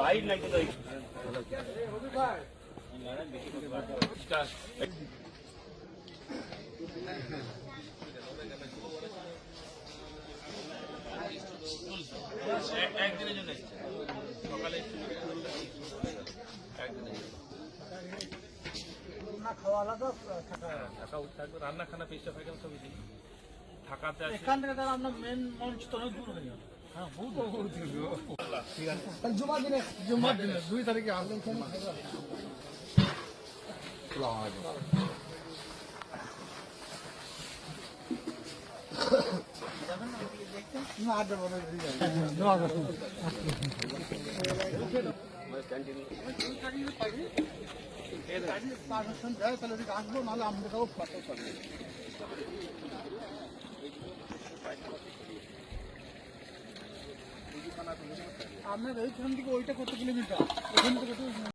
Light নাই তো একদিনের জন্য সকালে খাওয়া আলাদা থাকা থাকবে রান্না খানা পেশা থাকে সবই দিই থাকাতে এখান থেকে তাহলে আপনার মেন মঞ্চ তো অনেক দূর হয়ে যাবে। হ্যাঁ বহুত ঠিক আছে জুমার দিনে 2 তারিখে আসবেন আসবো নাহলে আমাদেরকেও আপনার এইখান থেকে ওইটা কত কিলোমিটার?